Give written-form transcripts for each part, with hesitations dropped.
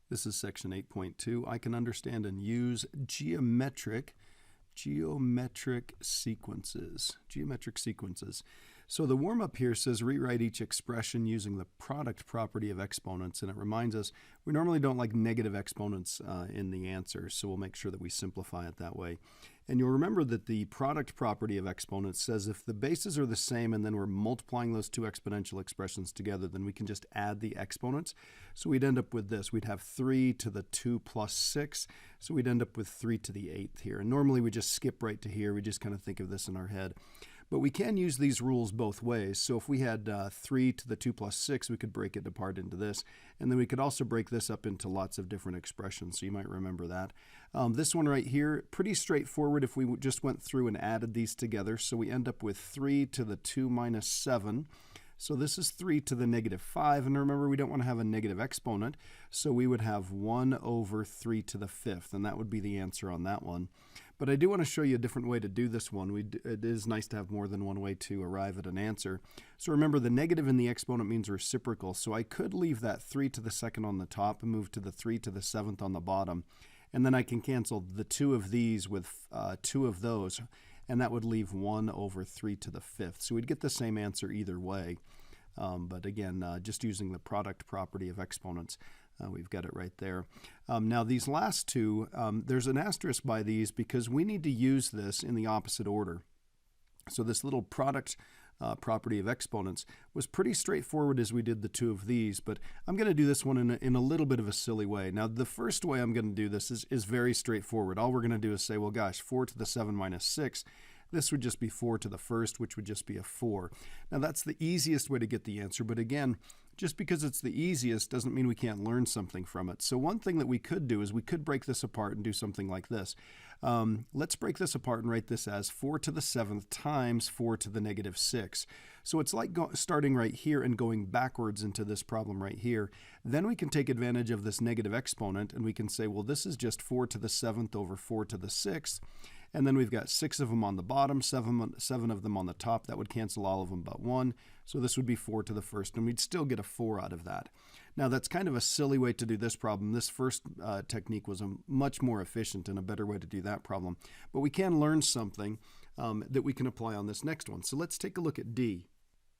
This is section 8.2. I can understand and use geometric sequences. So the warm-up here says rewrite each expression using the product property of exponents, and it reminds us we normally don't like negative exponents in the answer, so we'll make sure that we simplify it that way. And you'll remember that the product property of exponents says if the bases are the same and then we're multiplying those two exponential expressions together, then we can just add the exponents. So we'd end up with this. We'd have 3 to the 2 plus 6, so we'd end up with 3 to the 8th here. And normally we just skip right to here. We just kind of think of this in our head. But we can use these rules both ways. So if we had 3 to the 2 plus 6, we could break it apart into this. And then we could also break this up into lots of different expressions, so you might remember that. This one right here, pretty straightforward if we just went through and added these together. So we end up with 3 to the 2 minus 7. So this is 3 to the negative 5, and remember we don't want to have a negative exponent, so we would have 1 over 3 to the 5th, and that would be the answer on that one. But I do want to show you a different way to do this one. It is nice to have more than one way to arrive at an answer. So remember, the negative in the exponent means reciprocal, so I could leave that 3 to the 2nd on the top and move to the 3 to the 7th on the bottom, and then I can cancel the 2 of these with 2 of those, and that would leave 1 over 3 to the 5th. So we'd get the same answer either way. But again, just using the product property of exponents, we've got it right there. Now these last two, there's an asterisk by these because we need to use this in the opposite order. So this little product property of exponents was pretty straightforward as we did the 2 of these, but I'm going to do this one in a little bit of a silly way. Now the first way I'm going to do this is very straightforward. All we're going to do is say, well gosh, 4 to the 7 minus 6, this would just be 4 to the 1st, which would just be a 4. Now that's the easiest way to get the answer, but again, just because it's the easiest doesn't mean we can't learn something from it. So one thing that we could do is we could break this apart and do something like this. Let's break this apart and write this as 4 to the 7th times 4 to the negative 6. So it's like starting right here and going backwards into this problem right here. Then we can take advantage of this negative exponent and we can say, well, this is just 4 to the 7th over 4 to the 6th. And then we've got 6 of them on the bottom, 7 of them on the top. That would cancel all of them but 1. So this would be 4 to the 1st, and we'd still get a 4 out of that. Now that's kind of a silly way to do this problem. This first technique was a much more efficient and a better way to do that problem. But we can learn something that we can apply on this next one. So let's take a look at D.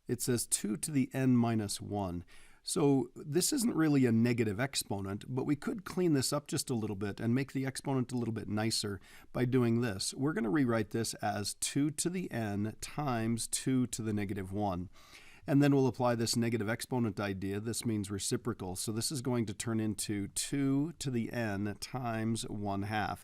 It says 2 to the n minus 1. So this isn't really a negative exponent, but we could clean this up just a little bit and make the exponent a little bit nicer by doing this. We're going to rewrite this as 2 to the n times 2 to the negative 1. And then we'll apply this negative exponent idea. This means reciprocal. So this is going to turn into 2 to the n times 1/2,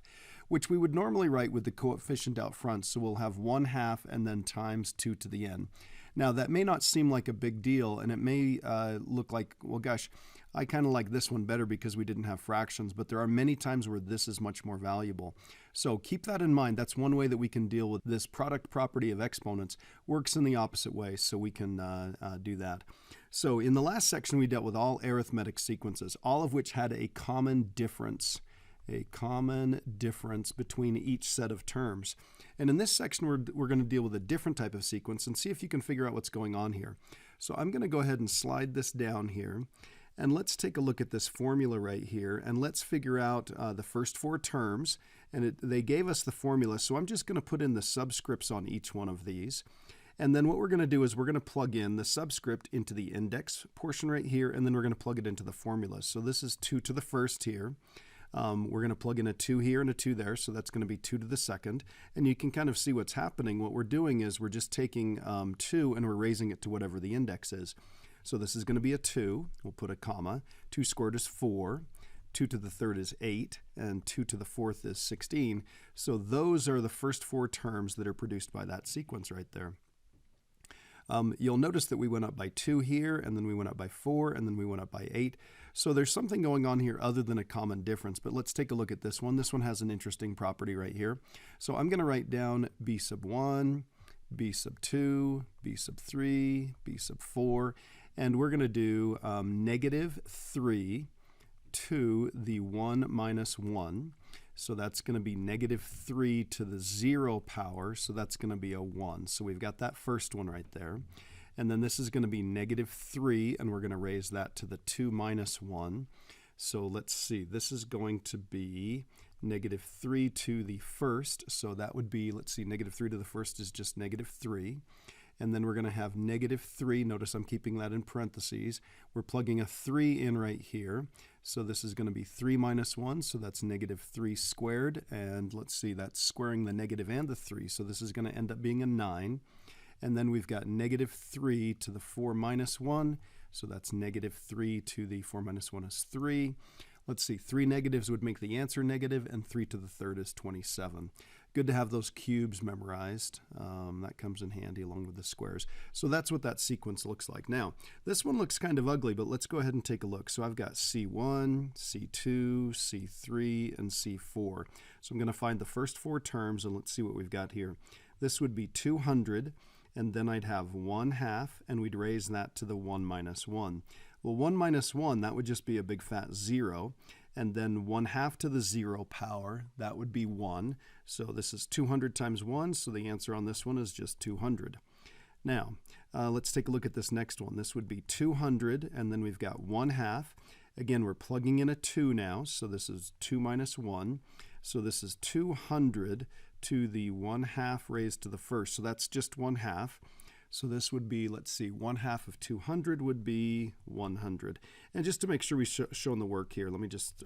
which we would normally write with the coefficient out front. So we'll have 1/2 and then times 2 to the n. Now that may not seem like a big deal, and it may look like, well gosh, I kind of like this one better because we didn't have fractions, but there are many times where this is much more valuable. So keep that in mind. That's one way that we can deal with this product property of exponents. Works in the opposite way, so we can do that. So in the last section we dealt with all arithmetic sequences, all of which had a common difference between each set of terms. And in this section, we're going to deal with a different type of sequence and see if you can figure out what's going on here. So I'm going to go ahead and slide this down here, and let's take a look at this formula right here, and let's figure out the first 4 terms. And they gave us the formula, so I'm just going to put in the subscripts on each one of these. And then what we're going to do is we're going to plug in the subscript into the index portion right here, and then we're going to plug it into the formula. So this is 2 to the 1st here. We're going to plug in a 2 here and a 2 there, so that's going to be 2 to the 2nd. And you can kind of see what's happening. What we're doing is we're just taking 2 and we're raising it to whatever the index is. So this is going to be a 2. We'll put a comma. 2 squared is 4. 2 to the 3rd is 8. And 2 to the 4th is 16. So those are the first 4 terms that are produced by that sequence right there. You'll notice that we went up by 2 here, and then we went up by 4, and then we went up by 8. So there's something going on here other than a common difference, but let's take a look at this one. This one has an interesting property right here. So I'm going to write down b sub 1, b sub 2, b sub 3, b sub 4, and we're going to do negative 3 to the 1 minus 1. So that's going to be negative 3 to the 0 power, so that's going to be a 1. So we've got that first one right there. And then this is going to be negative 3, and we're going to raise that to the 2 minus 1. So let's see, this is going to be negative 3 to the first. So that would be, let's see, negative 3 to the first is just negative 3. And then we're going to have negative 3. Notice I'm keeping that in parentheses. We're plugging a 3 in right here. So this is going to be 3 minus 1. So that's negative 3 squared. And let's see, that's squaring the negative and the 3. So this is going to end up being a 9. And then we've got negative 3 to the 4 minus 1. So that's negative 3 to the 4 minus 1 is 3. Let's see, 3 negatives would make the answer negative, and 3 to the third is 27. Good to have those cubes memorized. That comes in handy along with the squares. So that's what that sequence looks like. Now, this one looks kind of ugly, but let's go ahead and take a look. So I've got C1, C2, C3, and C4. So I'm going to find the first 4 terms, and let's see what we've got here. This would be 200, and then I'd have 1/2, and we'd raise that to the 1 minus 1. Well, 1 minus 1, that would just be a big fat 0. And then 1/2 to the 0 power, that would be 1. So this is 200 times 1, so the answer on this one is just 200. Now, let's take a look at this next one. This would be 200, and then we've got 1/2. Again, we're plugging in a 2 now, so this is 2 minus 1. So this is 200 to the 1/2 raised to the first, so that's just 1/2. So this would be, let's see, 1/2 of 200 would be 100. And just to make sure we've shown the work here, let me just,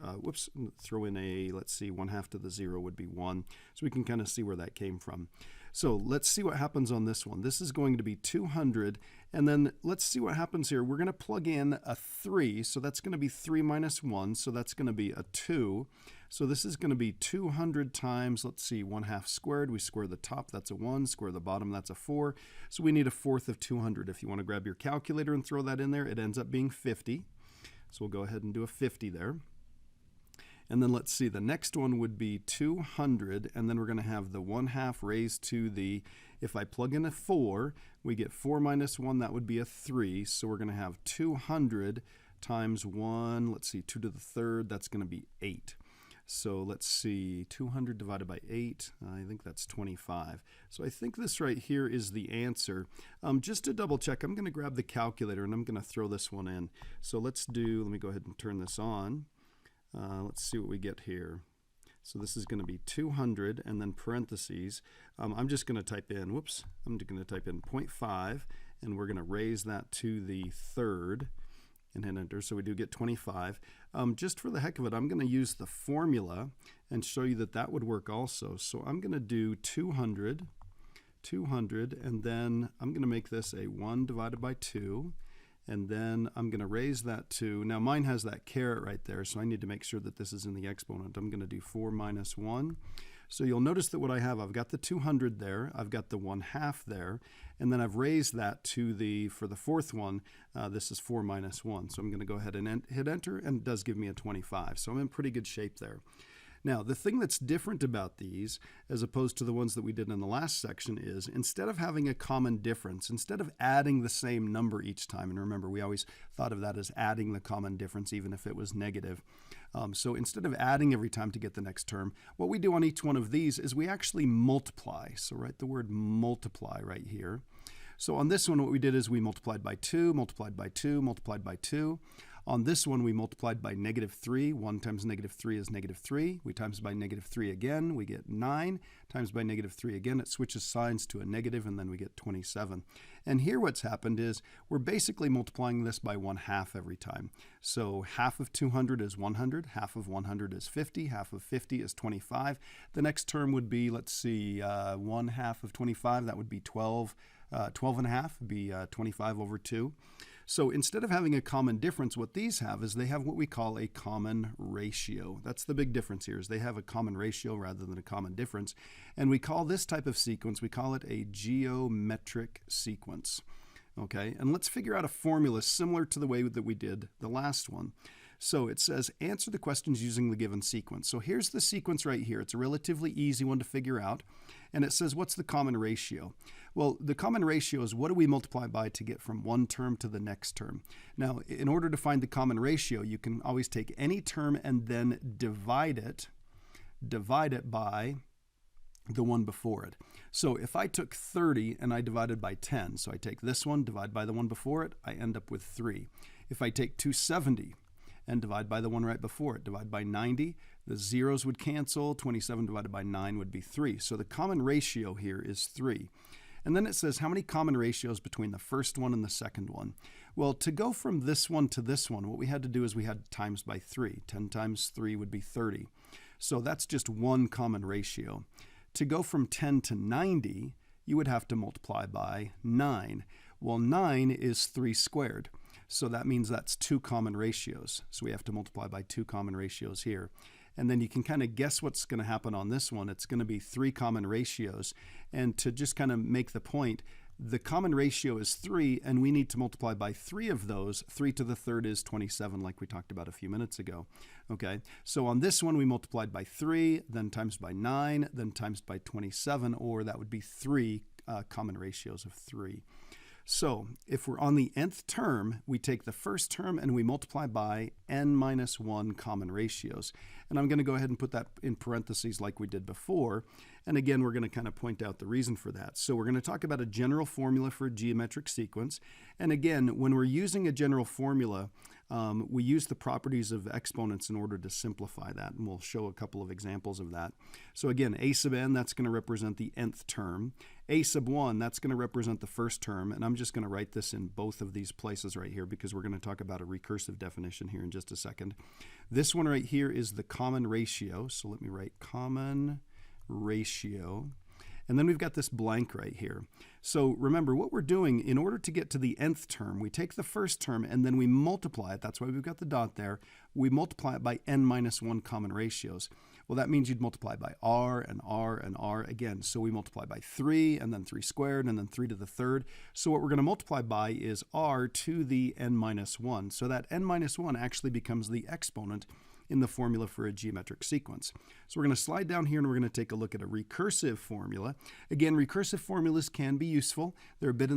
throw in a, let's see, 1/2 to the 0 would be 1. So we can kind of see where that came from. So let's see what happens on this one. This is going to be 200, and then let's see what happens here. We're going to plug in a 3, so that's going to be 3 minus 1, so that's going to be a 2. So this is going to be 200 times, let's see, 1/2 squared. We square the top, that's a 1. Square the bottom, that's a 4. So we need a 1/4 of 200. If you want to grab your calculator and throw that in there, it ends up being 50. So we'll go ahead and do a 50 there. And then let's see, the next one would be 200, and then we're going to have the 1/2 raised to the, if I plug in a 4, we get 4 minus 1, that would be a 3. So we're going to have 200 times 1, let's see, 2 to the third, that's going to be 8. So let's see, 200 divided by 8, I think that's 25. So I think this right here is the answer. Just to double check, I'm going to grab the calculator and I'm going to throw this one in. So let me go ahead and turn this on. Let's see what we get here. So this is going to be 200 and then parentheses. I'm just going to type in, I'm just going to type in 0.5, and we're going to raise that to the third and hit enter. So we do get 25. Just for the heck of it, I'm going to use the formula and show you that that would work also. So I'm going to do 200, and then I'm going to make this a 1 divided by 2. And then I'm going to raise that to, now mine has that caret right there, so I need to make sure that this is in the exponent. I'm going to do 4 minus 1. So you'll notice that what I have, I've got the 200 there, I've got the 1/2 there, and then I've raised that to the, for the fourth one, this is 4 minus 1. So I'm going to go ahead and hit enter, and it does give me a 25. So I'm in pretty good shape there. Now, the thing that's different about these, as opposed to the ones that we did in the last section, is instead of having a common difference, instead of adding the same number each time, and remember, we always thought of that as adding the common difference, even if it was negative. So instead of adding every time to get the next term, what we do on each one of these is we actually multiply. So write the word multiply right here. So on this one, what we did is we multiplied by 2, multiplied by 2, multiplied by 2. On this one, we multiplied by -3. 1 times -3 is -3. We times by -3 again, we get 9. Times by -3 again, it switches signs to a negative, and then we get 27. And here what's happened is we're basically multiplying this by 1/2 every time. So half of 200 is 100, half of 100 is 50, half of 50 is 25. The next term would be, let's see, 1/2 of 25, that would be 12. 12.5 would be 25 over 2. So instead of having a common difference, what these have is they have what we call a common ratio. That's the big difference here, is they have a common ratio rather than a common difference. And we call this type of sequence, we call it a geometric sequence. Okay, and let's figure out a formula similar to the way that we did the last one. So it says, answer the questions using the given sequence. So here's the sequence right here. It's a relatively easy one to figure out. And it says, what's the common ratio? Well, the common ratio is what do we multiply by to get from one term to the next term. Now, in order to find the common ratio, you can always take any term and then divide it by the one before it. So if I took 30 and I divided by 10, so I take this one, divide by the one before it, I end up with 3. If I take 270 and divide by the one right before it. Divide by 90, the zeros would cancel. 27 divided by 9 would be 3. So the common ratio here is 3. And then it says how many common ratios between the first one and the second one. Well, to go from this one to this one, what we had to do is we had times by 3. 10 times 3 would be 30. So that's just one common ratio. To go from 10 to 90, you would have to multiply by 9. Well, 9 is 3 squared. So that means that's 2 common ratios. So we have to multiply by 2 common ratios here. And then you can kind of guess what's going to happen on this one. It's going to be 3 common ratios. And to just kind of make the point, the common ratio is 3, and we need to multiply by 3 of those. 3 to the third is 27, like we talked about a few minutes ago. Okay, so on this one, we multiplied by 3, then times by 9, then times by 27, or that would be 3 common ratios of 3. So if we're on the nth term, we take the first term and we multiply by n minus 1 common ratios. And I'm going to go ahead and put that in parentheses like we did before. And again, we're going to kind of point out the reason for that. So we're going to talk about a general formula for a geometric sequence. And again, when we're using a general formula, we use the properties of exponents in order to simplify that, and we'll show a couple of examples of that. So again, a sub n, that's going to represent the nth term. A sub 1, that's going to represent the first term, and I'm just going to write this in both of these places right here because we're going to talk about a recursive definition here in just a second. This one right here is the common ratio, so let me write common ratio. And then we've got this blank right here. So remember, what we're doing, in order to get to the nth term, we take the first term and then we multiply it. That's why we've got the dot there. We multiply it by n minus 1 common ratios. Well, that means you'd multiply by r and r and r again. So we multiply by 3 and then 3 squared and then 3 to the third. So what we're going to multiply by is r to the n minus 1. So that n minus 1 actually becomes the exponent in the formula for a geometric sequence. So we're going to slide down here and we're going to take a look at a recursive formula. Again, recursive formulas can be useful. They're a bit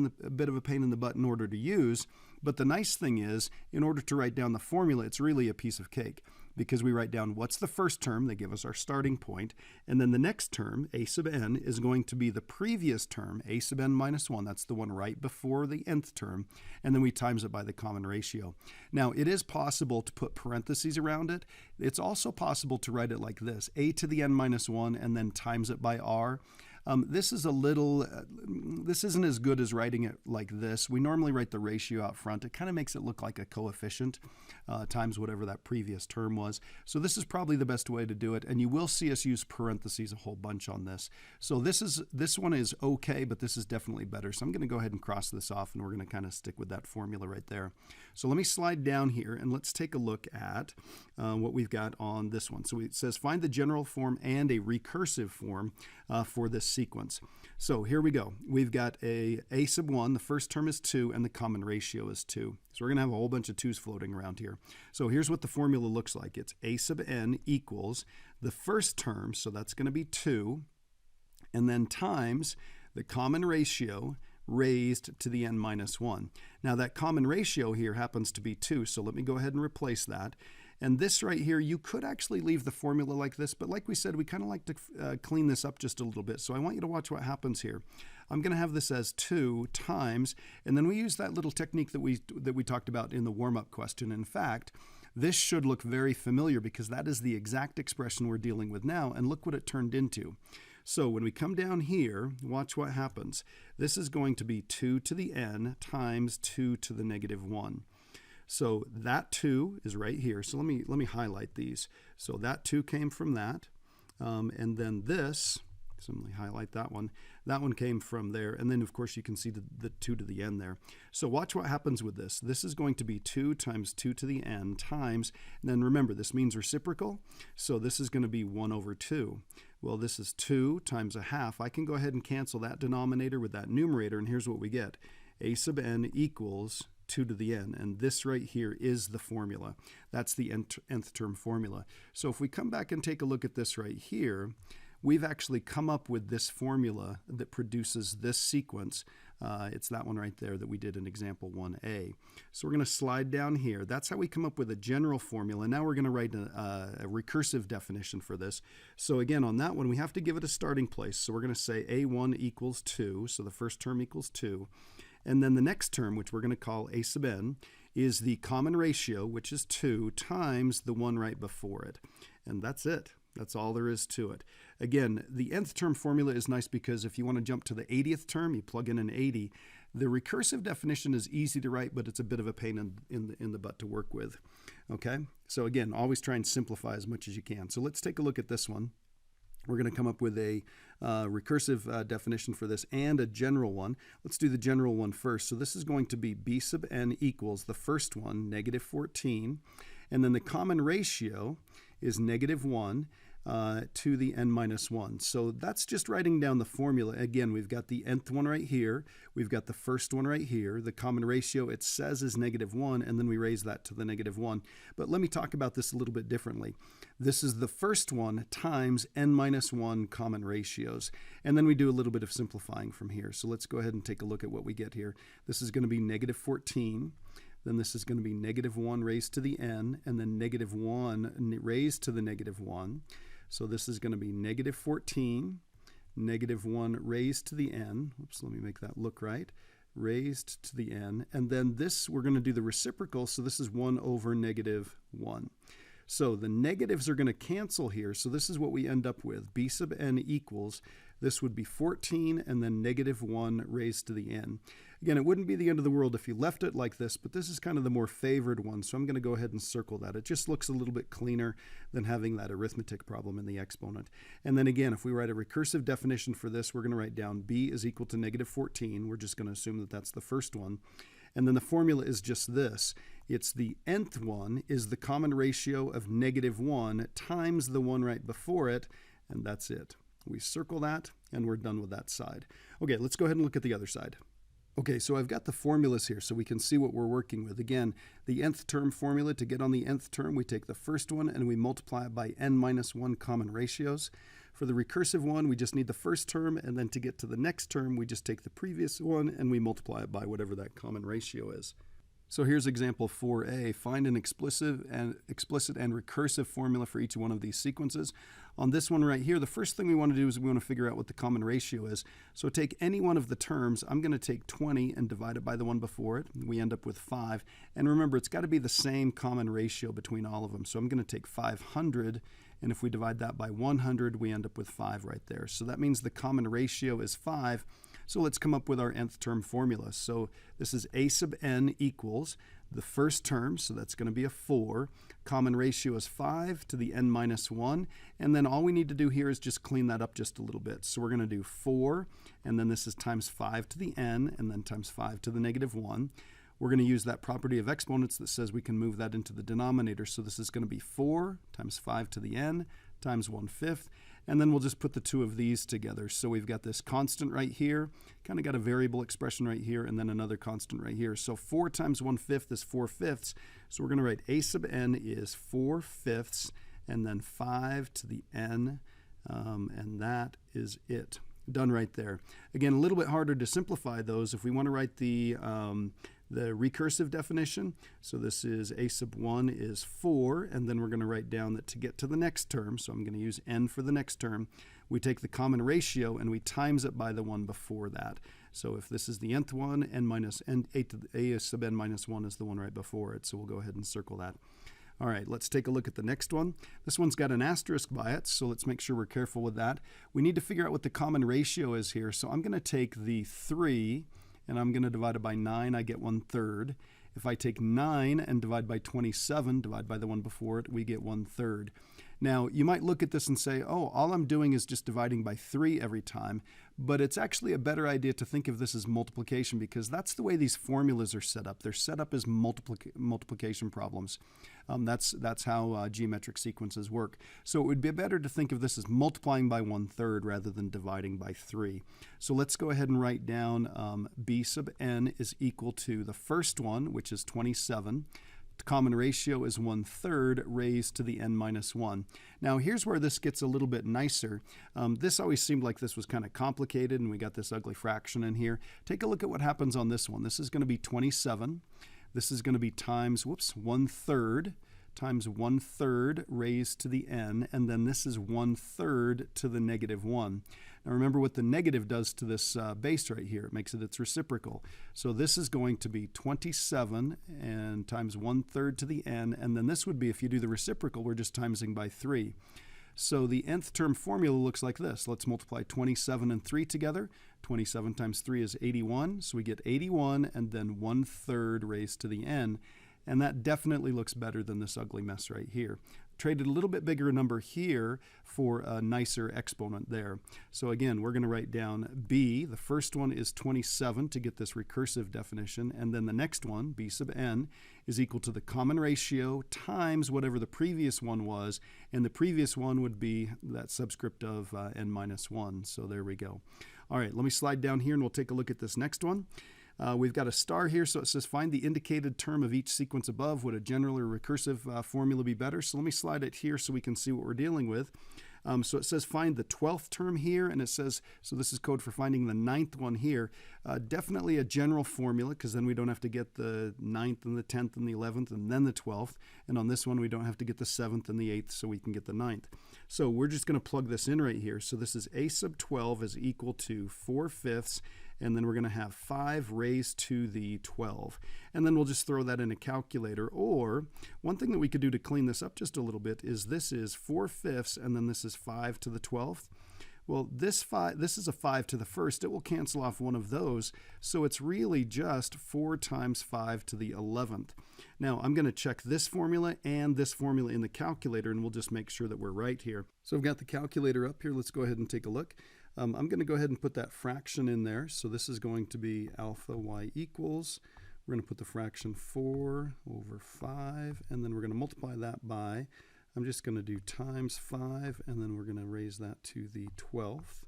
of a pain in the butt in order to use, but the nice thing is, in order to write down the formula, it's really a piece of cake, because we write down what's the first term, they give us our starting point, and then the next term, a sub n, is going to be the previous term, a sub n minus 1, that's the one right before the nth term, and then we times it by the common ratio. Now, it is possible to put parentheses around it. It's also possible to write it like this, a to the n minus 1, and then times it by r. This is this isn't as good as writing it like this. We normally write the ratio out front. It kind of makes it look like a coefficient times whatever that previous term was. So this is probably the best way to do it, and you will see us use parentheses a whole bunch on this. So this one is okay, but this is definitely better. So I'm going to go ahead and cross this off, and we're going to kind of stick with that formula right there. So let me slide down here, and let's take a look at what we've got on this one. So it says find the general form and a recursive form for this sequence. So here we go. We've got a sub 1, the first term is 2, and the common ratio is 2. So we're going to have a whole bunch of 2's floating around here. So here's what the formula looks like. It's a sub n equals the first term, so that's going to be 2, and then times the common ratio raised to the n minus 1. Now that common ratio here happens to be 2, so let me go ahead and replace that. And this right here, you could actually leave the formula like this, but like we said, we kind of like to clean this up just a little bit. So I want you to watch what happens here. I'm going to have this as 2 times, and then we use that little technique that we talked about in the warm-up question. In fact, this should look very familiar because that is the exact expression we're dealing with now, and look what it turned into. So when we come down here, watch what happens. This is going to be 2 to the n times 2 to the negative 1. So that 2 is right here. So let me highlight these. So that 2 came from that. And then this, so let me highlight that one. That one came from there. And then, of course, you can see the 2 to the n there. So watch what happens with this. This is going to be 2 times 2 to the n times, and then remember, this means reciprocal. So this is going to be 1 over 2. Well, this is 2 times a half. I can go ahead and cancel that denominator with that numerator, and here's what we get. A sub n equals 2 to the n, and this right here is the formula. That's the nth term formula. So if we come back and take a look at this right here, we've actually come up with this formula that produces this sequence. It's that one right there that we did in example 1a. So we're going to slide down here. That's how we come up with a general formula. Now we're going to write a recursive definition for this. So again, on that one, we have to give it a starting place. So we're going to say a1 equals 2, so the first term equals 2. And then the next term, which we're going to call a sub n, is the common ratio, which is 2, times the one right before it. And that's it. That's all there is to it. Again, the nth term formula is nice because if you want to jump to the 80th term, you plug in an 80. The recursive definition is easy to write, but it's a bit of a pain in the butt to work with. Okay? So again, always try and simplify as much as you can. So let's take a look at this one. We're going to come up with a recursive definition for this and a general one. Let's do the general one first. So this is going to be b sub n equals the first one, negative 14. And then the common ratio is negative 1 to the n minus 1. So that's just writing down the formula. Again, we've got the nth one right here. We've got the first one right here. The common ratio, it says, is negative 1, and then we raise that to the negative 1. But let me talk about this a little bit differently. This is the first one times n minus 1 common ratios. And then we do a little bit of simplifying from here. So let's go ahead and take a look at what we get here. This is going to be negative 14. Then this is going to be negative 1 raised to the n, and then negative 1 raised to the negative 1. So this is going to be negative 14, negative 1 raised to the n. Oops, let me make that look right. Raised to the n. And then this, we're going to do the reciprocal, so this is 1 over negative 1. So the negatives are going to cancel here, so this is what we end up with. B sub n equals, this would be 14 and then negative 1 raised to the n. Again, it wouldn't be the end of the world if you left it like this, but this is kind of the more favored one, so I'm going to go ahead and circle that. It just looks a little bit cleaner than having that arithmetic problem in the exponent. And then again, if we write a recursive definition for this, we're going to write down b is equal to negative 14. We're just going to assume that that's the first one. And then the formula is just this. It's the nth one is the common ratio of negative 1 times the one right before it, and that's it. We circle that, and we're done with that side. Okay, let's go ahead and look at the other side. Okay, so I've got the formulas here so we can see what we're working with. Again, the nth term formula, to get on the nth term, we take the first one and we multiply it by n minus 1 common ratios. For the recursive one, we just need the first term, and then to get to the next term, we just take the previous one and we multiply it by whatever that common ratio is. So here's example 4a. Find an explicit and recursive formula for each one of these sequences. On this one right here, the first thing we want to do is we want to figure out what the common ratio is. So take any one of the terms. I'm going to take 20 and divide it by the one before it. We end up with 5. And remember, it's got to be the same common ratio between all of them. So I'm going to take 500, and if we divide that by 100, we end up with 5 right there. So that means the common ratio is 5. So let's come up with our nth term formula. So this is a sub n equals the first term, so that's going to be a 4. Common ratio is 5 to the n minus 1. And then all we need to do here is just clean that up just a little bit. So we're going to do 4, and then this is times 5 to the n, and then times 5 to the negative 1. We're going to use that property of exponents that says we can move that into the denominator. So this is going to be 4 times 5 to the n times 1/5. And then we'll just put the two of these together. So we've got this constant right here, kind of got a variable expression right here, and then another constant right here. So 4 times 1/5 is 4/5. So we're going to write a sub n is 4/5, and then 5 to the n, and that is it. Done right there. Again, a little bit harder to simplify those. If we want to write the recursive definition, so this is a sub 1 is 4, and then we're going to write down that to get to the next term, so I'm going to use n for the next term, we take the common ratio and we times it by the one before that. So if this is the nth one, a sub n minus 1 is the one right before it, so we'll go ahead and circle that. All right, let's take a look at the next one. This one's got an asterisk by it, so let's make sure we're careful with that. We need to figure out what the common ratio is here, so I'm going to take the 3, and I'm going to divide it by 9, I get 1/3. If I take 9 and divide by 27, divide by the one before it, we get 1/3. Now, you might look at this and say, oh, all I'm doing is just dividing by 3 every time, but it's actually a better idea to think of this as multiplication because that's the way these formulas are set up. They're set up as multiplication problems. That's how geometric sequences work. So it would be better to think of this as multiplying by 1/3 rather than dividing by 3. So let's go ahead and write down b sub n is equal to the first one, which is 27. Common ratio is 1/3 raised to the n minus 1. Now here's where this gets a little bit nicer. This always seemed like this was kind of complicated and we got this ugly fraction in here. Take a look at what happens on this one. This is going to be 27. This is going to be times, 1/3 times 1/3 raised to the n, and then this is 1/3 to the -1. Now remember what the negative does to this base right here. It makes it its reciprocal. So this is going to be 27 and times 1/3 to the n, and then this would be, if you do the reciprocal, we're just timesing by 3. So the nth term formula looks like this. Let's multiply 27 and 3 together. 27 times 3 is 81, so we get 81 and then 1/3 raised to the n. And that definitely looks better than this ugly mess right here. Traded a little bit bigger number here for a nicer exponent there. So again, we're going to write down b. The first one is 27 to get this recursive definition, and then the next one, b sub n, is equal to the common ratio times whatever the previous one was, and the previous one would be that subscript of n minus 1. So there we go. All right, let me slide down here and we'll take a look at this next one. We've got a star here, so it says find the indicated term of each sequence above. Would a general or recursive formula be better? So let me slide it here so we can see what we're dealing with. So it says find the 12th term here, and it says, so this is code for finding the 9th one here. Definitely a general formula, because then we don't have to get the 9th and the 10th and the 11th and then the 12th. And on this one, we don't have to get the 7th and the 8th, so we can get the 9th. So we're just going to plug this in right here. So this is a sub 12 is equal to 4/5, and then we're going to have 5 raised to the 12. And then we'll just throw that in a calculator. Or one thing that we could do to clean this up just a little bit is this is 4/5, and then this is 5 to the 12th. Well, this is a 5 to the first. It will cancel off one of those, so it's really just 4 times 5 to the 11th. Now, I'm going to check this formula and this formula in the calculator, and we'll just make sure that we're right here. So I've got the calculator up here. Let's go ahead and take a look. I'm going to go ahead and put that fraction in there. So this is going to be alpha y equals, we're going to put the fraction 4 over 5, and then we're going to multiply that by, I'm just going to do times 5, and then we're going to raise that to the 12th.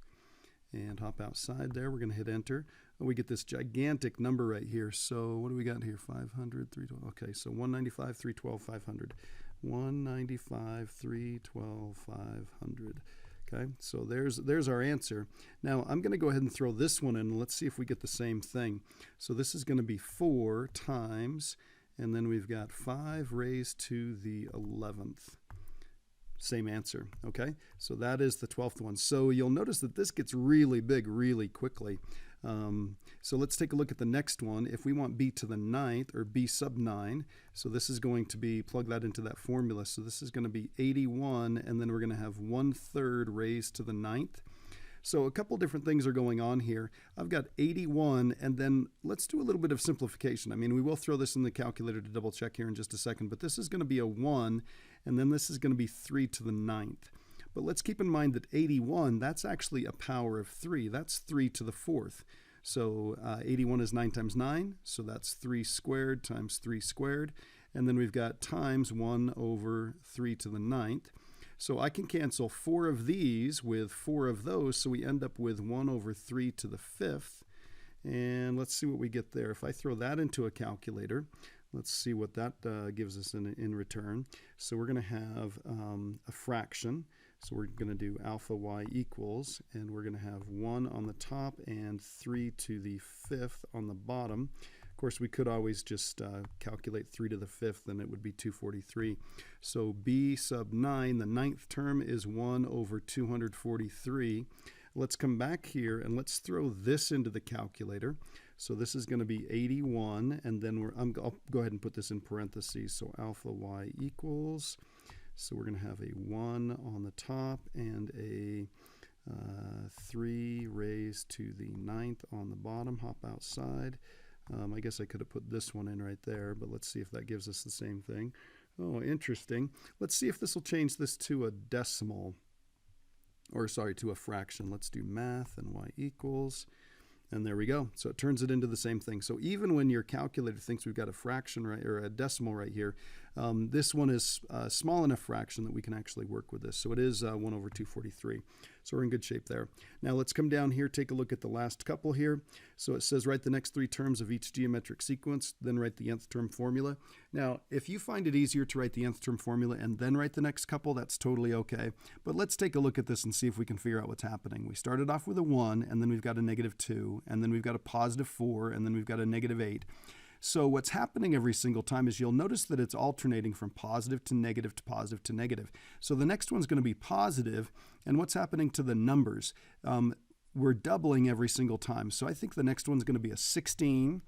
And hop outside there, we're going to hit enter. And we get this gigantic number right here. So what do we got here? 500, 312. Okay, so 195, 312, 500. 195, 312, 500. Okay, so there's our answer. Now I'm going to go ahead and throw this one in. Let's see if we get the same thing. So this is going to be 4 times, and then we've got 5 raised to the 11th. Same answer, okay? So that is the 12th one. So you'll notice that this gets really big really quickly. So let's take a look at the next one. If we want b to the 9th, or b sub 9, so this is going to be, plug that into that formula. So this is going to be 81, and then we're going to have 1/3 raised to the 9th. So a couple different things are going on here. I've got 81, and then let's do a little bit of simplification. I mean, we will throw this in the calculator to double check here in just a second, but this is going to be a 1, and then this is going to be 3 to the 9th. But let's keep in mind that 81, that's actually a power of 3. That's 3 to the 4th. So 81 is 9 times 9, so that's 3 squared times 3 squared. And then we've got times 1 over 3 to the 9th. So I can cancel 4 of these with 4 of those, so we end up with 1 over 3 to the 5th. And let's see what we get there. If I throw that into a calculator, let's see what that gives us in return. So we're going to have a fraction. So we're going to do alpha y equals, and we're going to have 1 on the top and 3 to the 5th on the bottom. Of course, we could always just calculate 3 to the 5th, and it would be 243. So b sub 9, the 9th term, is 1 over 243. Let's come back here, and let's throw this into the calculator. So this is going to be 81, and then I'll go ahead and put this in parentheses. So alpha y equals, so we're going to have a 1 on the top and a 3 raised to the 9th on the bottom. Hop outside. I guess I could have put this one in right there, but let's see if that gives us the same thing. Oh, interesting. Let's see if this will change this to a decimal, or sorry, to a fraction. Let's do math and y equals. And there we go. So it turns it into the same thing. So even when your calculator thinks we've got a fraction right, or a decimal right here, this one is a small enough fraction that we can actually work with this. So it is 1 over 243. So we're in good shape there. Now let's come down here, take a look at the last couple here. So it says write the next 3 terms of each geometric sequence, then write the nth term formula. Now, if you find it easier to write the nth term formula and then write the next couple, that's totally okay. But let's take a look at this and see if we can figure out what's happening. We started off with a 1, and then we've got a -2, and then we've got a +4, and then we've got a -8. So what's happening every single time is you'll notice that it's alternating from positive to negative to positive to negative. So the next one's going to be positive, and what's happening to the numbers? We're doubling every single time. So I think the next one's going to be a 16,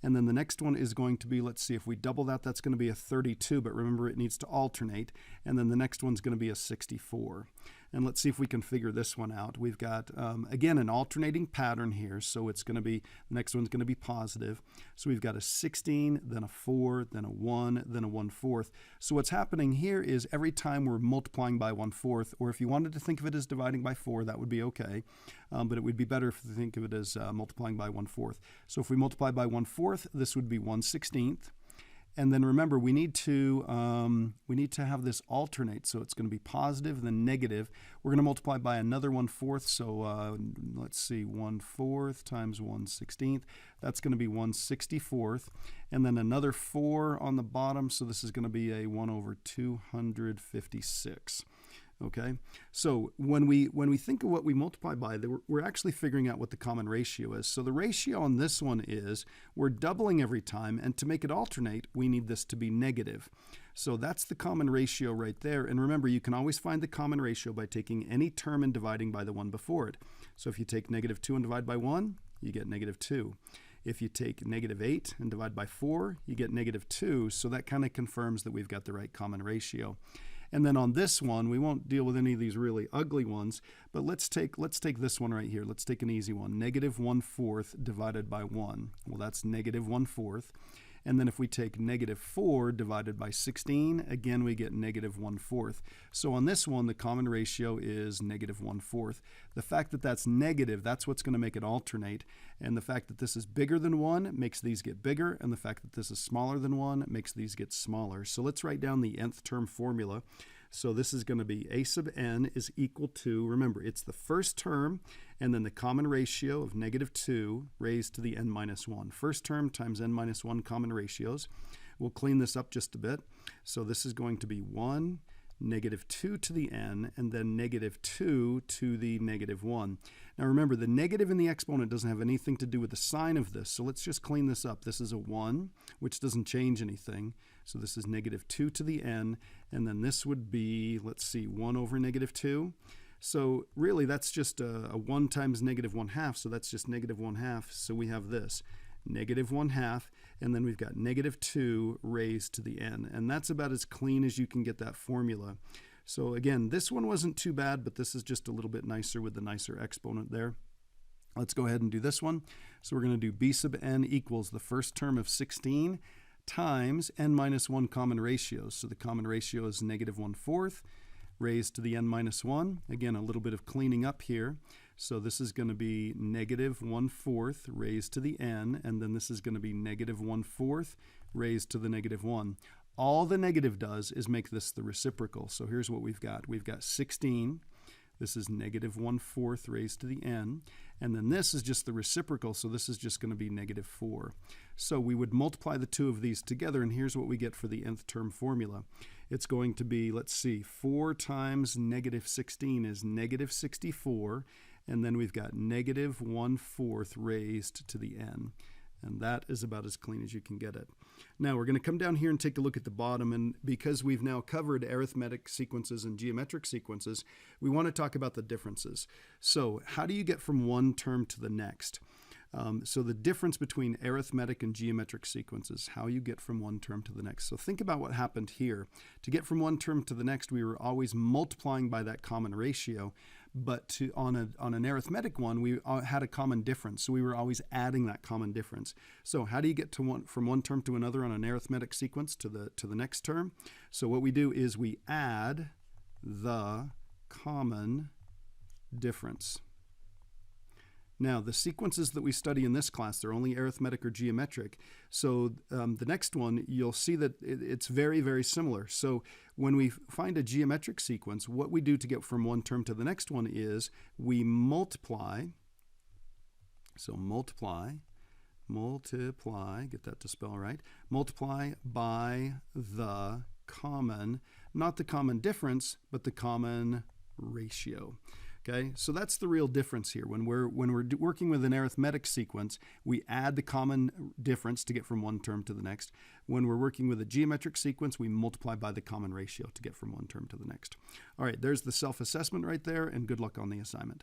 and then the next one is going to be, let's see, if we double that, that's going to be a 32, but remember it needs to alternate, and then the next one's going to be a 64. And let's see if we can figure this one out. We've got, again, an alternating pattern here, so it's going to be, the next one's going to be positive. So we've got a 16, then a 4, then a 1, then a 1/4. So what's happening here is every time we're multiplying by 1/4, or if you wanted to think of it as dividing by 4, that would be okay. But it would be better if you think of it as multiplying by 1/4. So if we multiply by 1/4, this would be 1/16. And then remember, we need to have this alternate, so it's going to be positive, then negative. We're going to multiply by another 1/4, so let's see, 1/4 times 1/16. That's going to be 1/64, and then another 4 on the bottom, so this is going to be a 1/256. Okay, so when we think of what we multiply by, we're actually figuring out what the common ratio is. So the ratio on this one is we're doubling every time, and to make it alternate, we need this to be negative. So that's the common ratio right there. And remember, you can always find the common ratio by taking any term and dividing by the one before it. So if you take -2 and divide by 1, you get -2. If you take -8 and divide by 4, you get -2. So that kind of confirms that we've got the right common ratio. And then on this one, we won't deal with any of these really ugly ones, but let's take this one right here. Let's take an easy one. -1/4 divided by 1. Well, that's -1/4. And then if we take -4 divided by 16, again, we get -1/4. So on this one, the common ratio is -1/4. The fact that that's negative, that's what's going to make it alternate. And the fact that this is bigger than 1 makes these get bigger. And the fact that this is smaller than 1 makes these get smaller. So let's write down the nth term formula. So this is going to be a sub n is equal to, remember, it's the first term and then the common ratio of -2 raised to the n minus 1. First term times n minus 1 common ratios. We'll clean this up just a bit. So this is going to be 1, -2 to the n, and then -2 to the -1. Now remember, the negative in the exponent doesn't have anything to do with the sign of this, so let's just clean this up. This is a 1, which doesn't change anything. So this is -2 to the n, and then this would be, let's see, 1 over -2. So really, that's just a 1 times -1/2, so that's just -1/2. So we have this, -1/2, and then we've got -2 raised to the n. And that's about as clean as you can get that formula. So again, this one wasn't too bad, but this is just a little bit nicer with the nicer exponent there. Let's go ahead and do this one. So we're going to do b sub n equals the first term of 16 times n minus 1 common ratios. So the common ratio is -1/4 raised to the n minus 1. Again, a little bit of cleaning up here. So this is going to be -1/4 raised to the n, and then this is going to be -1/4 raised to the -1. All the negative does is make this the reciprocal. So here's what we've got. We've got 16. This is -1/4 raised to the n. And then this is just the reciprocal, so this is just going to be -4. So we would multiply the two of these together, and here's what we get for the nth term formula. It's going to be, let's see, 4 times -16 is -64, and then we've got -1/4 raised to the n. And that is about as clean as you can get it. Now we're going to come down here and take a look at the bottom, and because we've now covered arithmetic sequences and geometric sequences, we want to talk about the differences. So how do you get from one term to the next? So the difference between arithmetic and geometric sequences, how you get from one term to the next. So think about what happened here. To get from one term to the next, we were always multiplying by that common ratio, but on an arithmetic one, we had a common difference, so we were always adding that common difference. So how do you get from one term to another on an arithmetic sequence to the next term? So what we do is we add the common difference. Now, the sequences that we study in this class, they're only arithmetic or geometric. So the next one, you'll see that it's very, very similar. So when we find a geometric sequence, what we do to get from one term to the next one is we multiply. So multiply, get that to spell right, multiply by the common, not the common difference, but the common ratio. Okay, so that's the real difference here. When we're working with an arithmetic sequence, we add the common difference to get from one term to the next. When we're working with a geometric sequence, we multiply by the common ratio to get from one term to the next. All right, there's the self-assessment right there, and good luck on the assignment.